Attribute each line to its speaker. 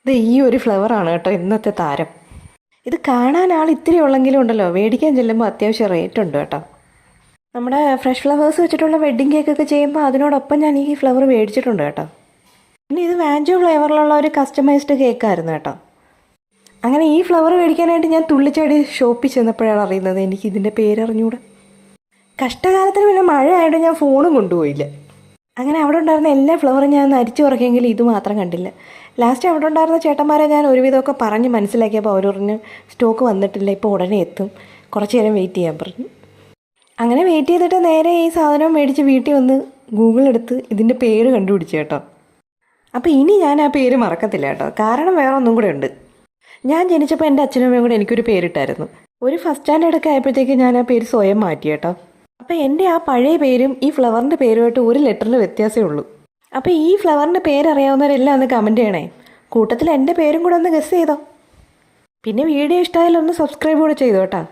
Speaker 1: ഇത് ഈ ഒരു ഫ്ലവറാണ് കേട്ടോ ഇന്നത്തെ താരം. ഇത് കാണാൻ ആൾ ഇത്തിരി ഉള്ളെങ്കിലും ഉണ്ടല്ലോ, മേടിക്കാൻ ചെല്ലുമ്പോൾ അത്യാവശ്യം റേറ്റ് ഉണ്ട് കേട്ടോ. നമ്മുടെ ഫ്രഷ് ഫ്ലവേഴ്സ് വെച്ചിട്ടുള്ള വെഡ്ഡിങ് കേക്കൊക്കെ ചെയ്യുമ്പോൾ അതിനോടൊപ്പം ഞാൻ ഈ ഫ്ലവർ മേടിച്ചിട്ടുണ്ട് കേട്ടോ. പിന്നെ ഇത് വാഞ്ചോ ഫ്ലേവറിലുള്ള ഒരു കസ്റ്റമൈസ്ഡ് കേക്കായിരുന്നു കേട്ടോ. അങ്ങനെ ഈ ഫ്ലവർ മേടിക്കാനായിട്ട് ഞാൻ തുള്ളിച്ചാടി ഷോപ്പിൽ ചെന്നപ്പോഴാണ് അറിയുന്നത് എനിക്ക് ഇതിൻ്റെ പേരറിഞ്ഞൂടെ. കഷ്ടകാലത്തിന് പിന്നെ മഴ ആയതുകൊണ്ട് ഞാൻ ഫോണും കൊണ്ടുപോയില്ല. അങ്ങനെ അവിടെ ഉണ്ടായിരുന്ന എല്ലാ ഫ്ലവറും ഞാൻ അരിച്ചു ഉറക്കിയെങ്കിലും ഇത് മാത്രം കണ്ടില്ല. ലാസ്റ്റ് അവിടെ ഉണ്ടായിരുന്ന ചേട്ടന്മാരെ ഞാൻ ഒരുവിധമൊക്കെ പറഞ്ഞ് മനസ്സിലാക്കിയപ്പോൾ അവർ പറഞ്ഞു സ്റ്റോക്ക് വന്നിട്ടില്ല, ഇപ്പോൾ ഉടനെ എത്തും, കുറച്ച് നേരം വെയിറ്റ് ചെയ്യാൻ പറഞ്ഞു. അങ്ങനെ വെയിറ്റ് ചെയ്തിട്ട് നേരെ ഈ സാധനം മേടിച്ച് വീട്ടിൽ വന്ന് ഗൂഗിൾ എടുത്ത് ഇതിൻ്റെ പേര് കണ്ടുപിടിച്ചു കേട്ടോ. അപ്പോൾ ഇനി ഞാൻ ആ പേര് മറക്കത്തില്ല കേട്ടോ. കാരണം വേറെ ഒന്നും കൂടെ ഉണ്ട്. ഞാൻ ജനിച്ചപ്പോൾ എൻ്റെ അച്ഛനും അമ്മയും കൂടെ എനിക്കൊരു പേരിട്ടായിരുന്നു. ഒരു ഫസ്റ്റ് സ്റ്റാൻഡേർഡൊക്കെ ആയപ്പോഴത്തേക്ക് ഞാൻ ആ പേര് സ്വയം മാറ്റി കേട്ടോ. അപ്പോൾ എൻ്റെ ആ പഴയ പേരും ഈ ഫ്ലവറിൻ്റെ പേരുമായിട്ട് ഒരു ലെറ്ററിൻ്റെ വ്യത്യാസമേ ഉള്ളൂ. അപ്പോൾ ഈ ഫ്ലവറിൻ്റെ പേരറിയാവുന്നവരെല്ലാം ഒന്ന് കമൻറ്റ് ചെയ്യണേ. കൂട്ടത്തിൽ എൻ്റെ പേരും കൂടെ ഒന്ന് ഗസ് ചെയ്തോ. പിന്നെ വീഡിയോ ഇഷ്ടമായാലും ഒന്ന് സബ്സ്ക്രൈബ് കൂടെ ചെയ്തോ കേട്ടോ.